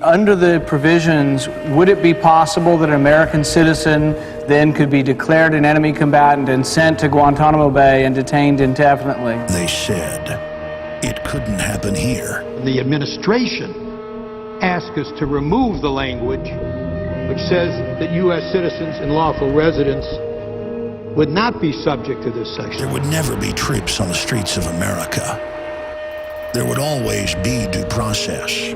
Under the provisions, would it be possible that an American citizen then could be declared an enemy combatant and sent to Guantanamo Bay and detained indefinitely? They said it couldn't happen here. The administration asked us to remove the language which says that U.S. citizens and lawful residents would not be subject to this section. There would never be troops on the streets of America. There would always be due process.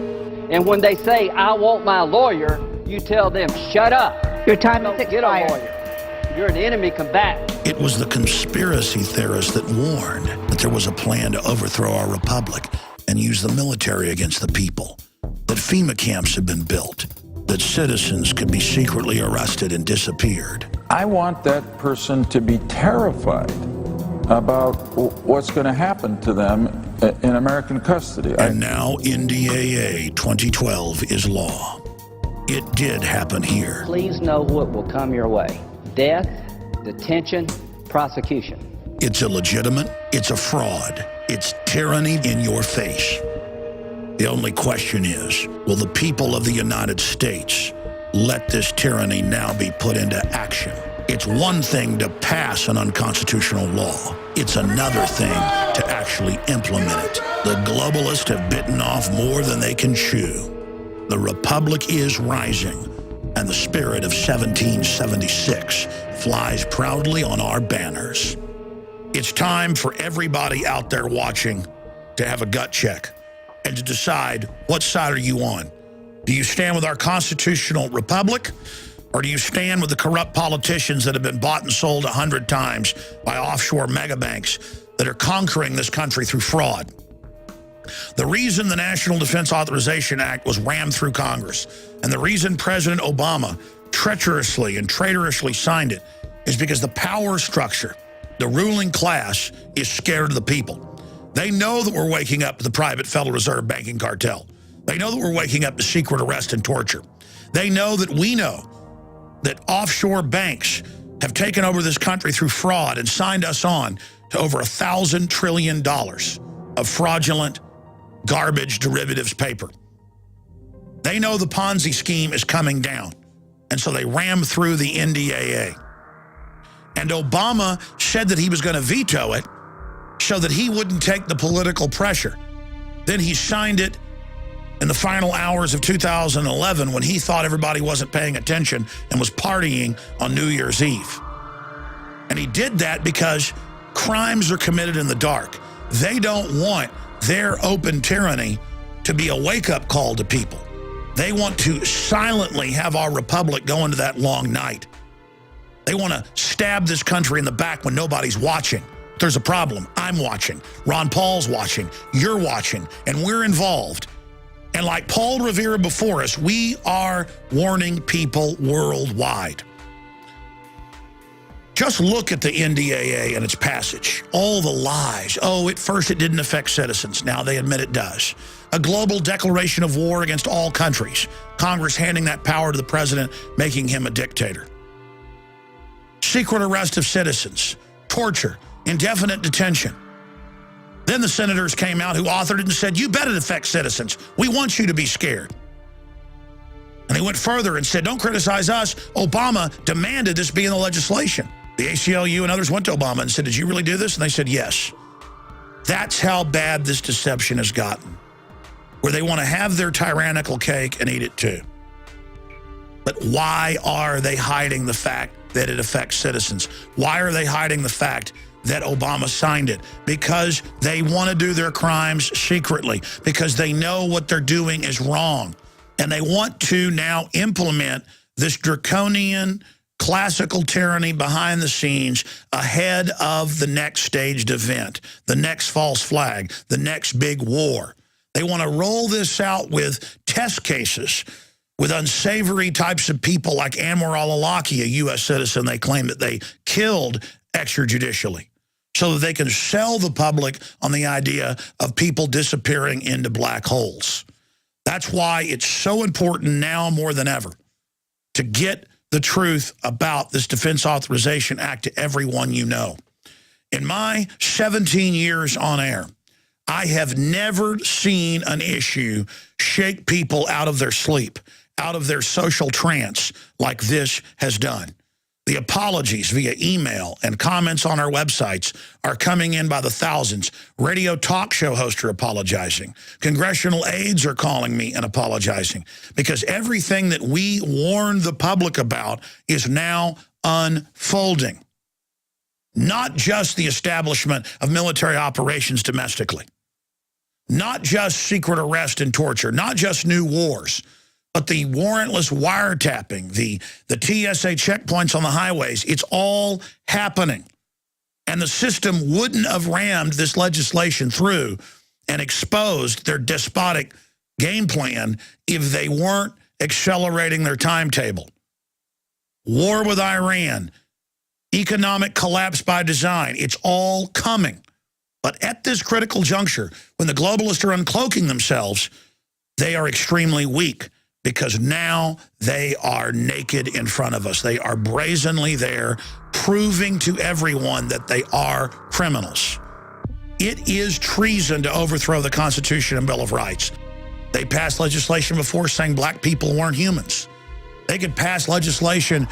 And when they say, I want my lawyer, you tell them, shut up. Your time Don't is get a expired. lawyer. You're an enemy combatant. It was the conspiracy theorists that warned that there was a plan to overthrow our republic and use the military against the people, that FEMA camps had been built, that citizens could be secretly arrested and disappeared. I want that person to be terrified about what's going to happen to them in American custody. And now NDAA 2012 is law. It did happen here. Please know what will come your way. Death, detention, prosecution. It's illegitimate, it's a fraud, it's tyranny in your face. The only question is, will the people of the United States let this tyranny now be put into action? It's one thing to pass an unconstitutional law. It's another thing to actually implement it. The globalists have bitten off more than they can chew. The Republic is rising, and the spirit of 1776 flies proudly on our banners. It's time for everybody out there watching to have a gut check and to decide, what side are you on? Do you stand with our constitutional republic, or do you stand with the corrupt politicians that have been bought and sold 100 times by offshore megabanks that are conquering this country through fraud? The reason the National Defense Authorization Act was rammed through Congress, and the reason President Obama treacherously and traitorously signed it, is because the power structure, the ruling class, is scared of the people. They know that we're waking up to the private Federal Reserve banking cartel. They know that we're waking up to secret arrest and torture. They know that we know that offshore banks have taken over this country through fraud and signed us on to over $1,000 trillion of fraudulent, garbage derivatives paper. They know the Ponzi scheme is coming down, and so they ram through the NDAA. And Obama said that he was going to veto it so that he wouldn't take the political pressure. Then he signed it in the final hours of 2011 when he thought everybody wasn't paying attention and was partying on New Year's Eve. And he did that because crimes are committed in the dark. They don't want their open tyranny to be a wake-up call to people. They want to silently have our republic go into that long night. They want to stab this country in the back when nobody's watching. There's a problem. I'm watching. Ron Paul's watching. You're watching. And we're involved. And like Paul Revere before us, we are warning people worldwide. Just look at the NDAA and its passage. All the lies. Oh, at first it didn't affect citizens. Now they admit it does. A global declaration of war against all countries. Congress handing that power to the president, making him a dictator. Secret arrest of citizens. Torture. Indefinite detention. Then the senators came out who authored it and said, you bet it affects citizens. We want you to be scared. And they went further and said, don't criticize us. Obama demanded this be in the legislation. The ACLU and others went to Obama and said, did you really do this? And they said, yes. That's how bad this deception has gotten, where they want to have their tyrannical cake and eat it too. But why are they hiding the fact that it affects citizens? Why are they hiding the fact that Obama signed it? Because they want to do their crimes secretly, because they know what they're doing is wrong. And they want to now implement this draconian, classical tyranny behind the scenes ahead of the next staged event, the next false flag, the next big war. They want to roll this out with test cases with unsavory types of people like Anwar al-Awlaki, a U.S. citizen they claim that they killed extrajudicially, so that they can sell the public on the idea of people disappearing into black holes. That's why it's so important now more than ever to get the truth about this Defense Authorization Act to everyone you know. In my 17 years on air, I have never seen an issue shake people out of their sleep, out of their social trance like this has done. The apologies via email and comments on our websites are coming in by the thousands. Radio talk show hosts are apologizing. Congressional aides are calling me and apologizing because everything that we warned the public about is now unfolding. Not just the establishment of military operations domestically. Not just secret arrest and torture. Not just new wars. But the warrantless wiretapping, the TSA checkpoints on the highways, it's all happening. And the system wouldn't have rammed this legislation through and exposed their despotic game plan if they weren't accelerating their timetable. War with Iran, economic collapse by design, it's all coming. But at this critical juncture, when the globalists are uncloaking themselves, they are extremely weak. Because now they are naked in front of us. They are brazenly there, proving to everyone that they are criminals. It is treason to overthrow the Constitution and Bill of Rights. They passed legislation before saying black people weren't humans. They could pass legislation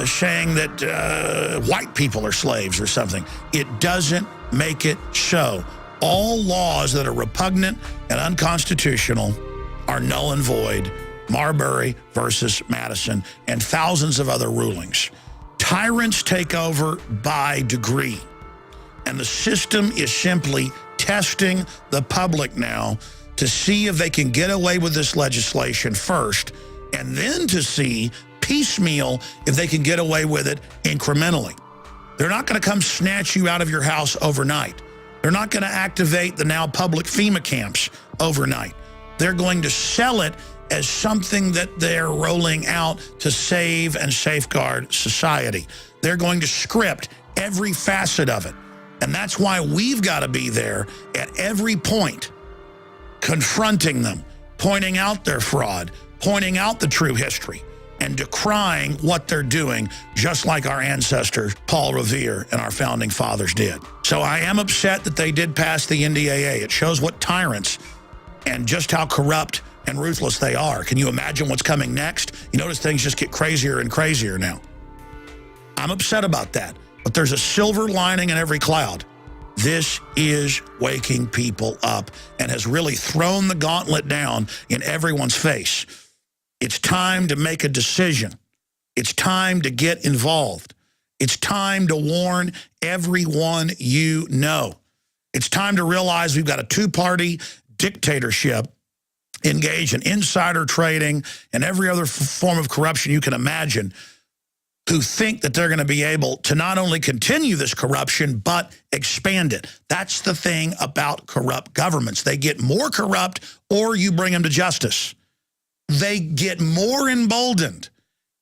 saying that white people are slaves or something. It doesn't make it so. All laws that are repugnant and unconstitutional are null and void. Marbury versus Madison, and thousands of other rulings. Tyrants take over by degree. And the system is simply testing the public now to see if they can get away with this legislation first, and then to see piecemeal if they can get away with it incrementally. They're not going to come snatch you out of your house overnight. They're not going to activate the now public FEMA camps overnight. They're going to sell it as something that they're rolling out to save and safeguard society. They're going to script every facet of it. And that's why we've got to be there at every point, confronting them, pointing out their fraud, pointing out the true history, and decrying what they're doing, just like our ancestors, Paul Revere and our founding fathers did. So I am upset that they did pass the NDAA. It shows what tyrants and just how corrupt and ruthless they are. Can you imagine what's coming next? You notice things just get crazier and crazier now. I'm upset about that, but there's a silver lining in every cloud. This is waking people up and has really thrown the gauntlet down in everyone's face. It's time to make a decision. It's time to get involved. It's time to warn everyone you know. It's time to realize we've got a two-party dictatorship engaged in insider trading and every other form of corruption you can imagine, who think that they're going to be able to not only continue this corruption, but expand it. That's the thing about corrupt governments. They get more corrupt or you bring them to justice. They get more emboldened.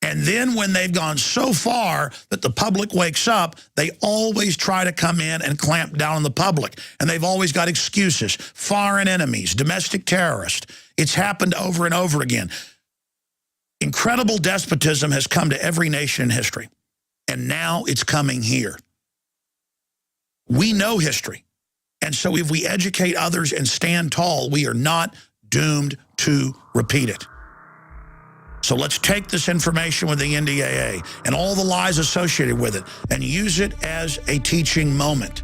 And then when they've gone so far that the public wakes up, they always try to come in and clamp down on the public. And they've always got excuses. Foreign enemies, domestic terrorists. It's happened over and over again. Incredible despotism has come to every nation in history. And now it's coming here. We know history. And so if we educate others and stand tall, we are not doomed to repeat it. So let's take this information with the NDAA and all the lies associated with it and use it as a teaching moment.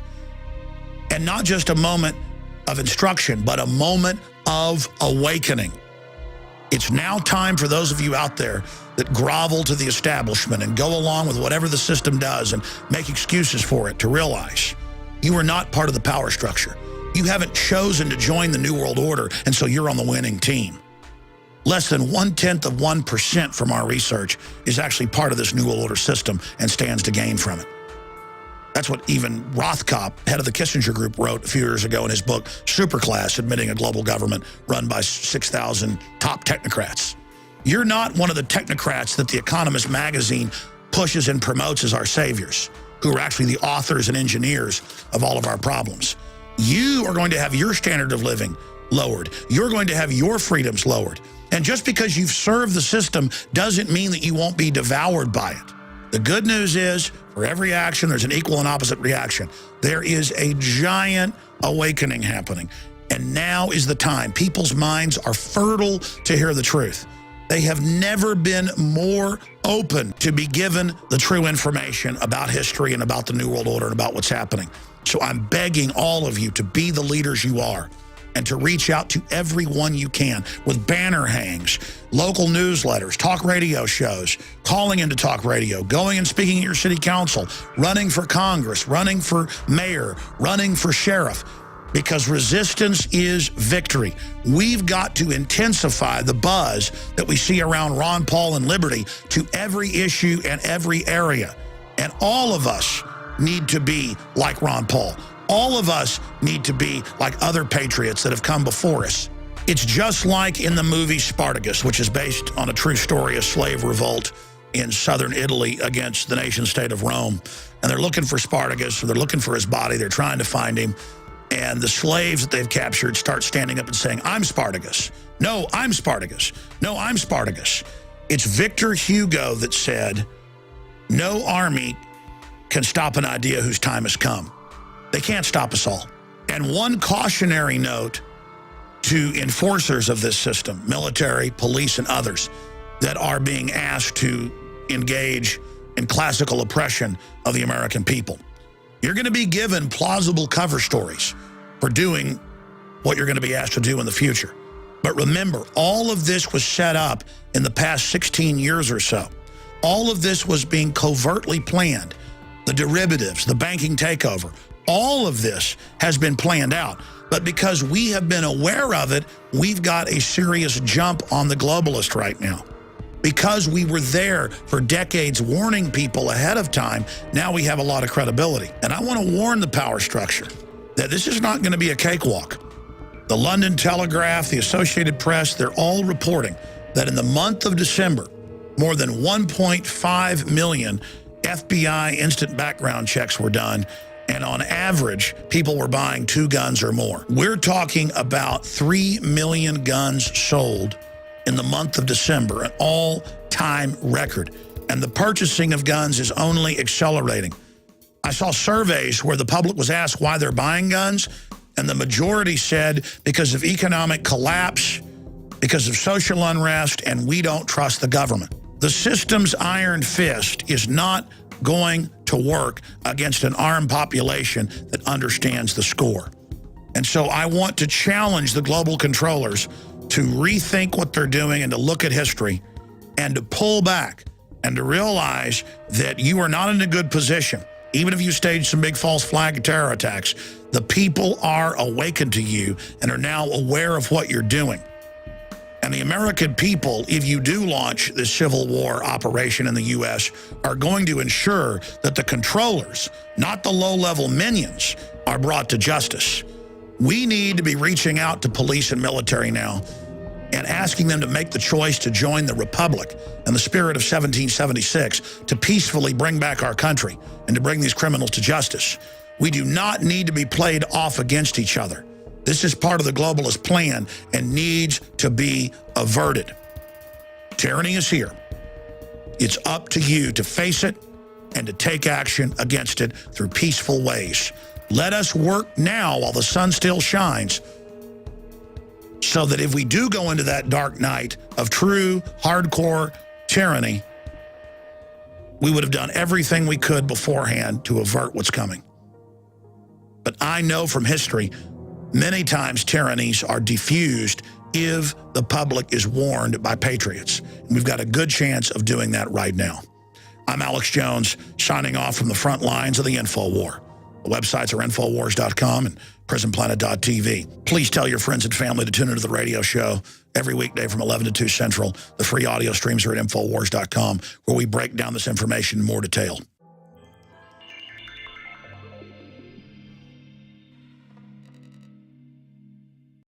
And not just a moment of instruction, but a moment of awakening. It's now time for those of you out there that grovel to the establishment and go along with whatever the system does and make excuses for it to realize you are not part of the power structure. You haven't chosen to join the New World Order, and so you're on the winning team. Less than 0.1% from our research is actually part of this New World Order system and stands to gain from it. That's what even Rothkopf, head of the Kissinger Group, wrote a few years ago in his book, Superclass, admitting a global government run by 6,000 top technocrats. You're not one of the technocrats that The Economist magazine pushes and promotes as our saviors, who are actually the authors and engineers of all of our problems. You are going to have your standard of living lowered. You're going to have your freedoms lowered. And just because you've served the system doesn't mean that you won't be devoured by it. The good news is For every action, there's an equal and opposite reaction. There is a giant awakening happening. And now is the time. People's minds are fertile to hear the truth. They have never been more open to be given the true information about history and about the New World Order and about what's happening. So I'm begging all of you to be the leaders you are and to reach out to everyone you can with banner hangs, local newsletters, talk radio shows, calling into talk radio, going and speaking at your city council, running for Congress, running for mayor, running for sheriff, because resistance is victory. We've got to intensify the buzz that we see around Ron Paul and liberty to every issue and every area. And all of us need to be like Ron Paul. All of us need to be like other patriots that have come before us. It's just like in the movie Spartacus, which is based on a true story of slave revolt in southern Italy against the nation state of Rome. And they're looking for Spartacus, or they're looking for his body. They're trying to find him. And the slaves that they've captured start standing up and saying, "I'm Spartacus. No, I'm Spartacus. No, I'm Spartacus." It's Victor Hugo that said, "No army can stop an idea whose time has come." They can't stop us all. And one cautionary note to enforcers of this system, military, police, and others that are being asked to engage in classical oppression of the American people. You're going to be given plausible cover stories for doing what you're going to be asked to do in the future. But remember, all of this was set up in the past 16 years or so. All of this was being covertly planned. The derivatives, the banking takeover, all of this has been planned out. But because we have been aware of it, we've got a serious jump on the globalist right now. Because we were there for decades warning people ahead of time, now we have a lot of credibility. And I want to warn the power structure that this is not going to be a cakewalk. The London Telegraph, the Associated Press, they're all reporting that in the month of December, more than 1.5 million FBI instant background checks were done. And on average, people were buying 2 guns or more. We're talking about 3 million guns sold in the month of December, an all-time record. And the purchasing of guns is only accelerating. I saw surveys where the public was asked why they're buying guns, and the majority said because of economic collapse, because of social unrest, and we don't trust the government. The system's iron fist is not going to work against an armed population that understands the score. And so I want to challenge the global controllers to rethink what they're doing and to look at history and to pull back and to realize that you are not in a good position. Even if you staged some big false flag terror attacks, the people are awakened to you and are now aware of what you're doing. And the American people, if you do launch this civil war operation in the U.S., are going to ensure that the controllers, not the low-level minions, are brought to justice. We need to be reaching out to police and military now and asking them to make the choice to join the Republic and the spirit of 1776 to peacefully bring back our country and to bring these criminals to justice. We do not need to be played off against each other. This is part of the globalist plan and needs to be averted. Tyranny is here. It's up to you to face it and to take action against it through peaceful ways. Let us work now while the sun still shines, so that if we do go into that dark night of true, hardcore tyranny, we would have done everything we could beforehand to avert what's coming. But I know from history, many times tyrannies are diffused if the public is warned by patriots. And we've got a good chance of doing that right now. I'm Alex Jones, signing off from the front lines of the InfoWar. The websites are Infowars.com and PrisonPlanet.tv. Please tell your friends and family to tune into the radio show every weekday from 11 to 2 Central. The free audio streams are at Infowars.com, where we break down this information in more detail.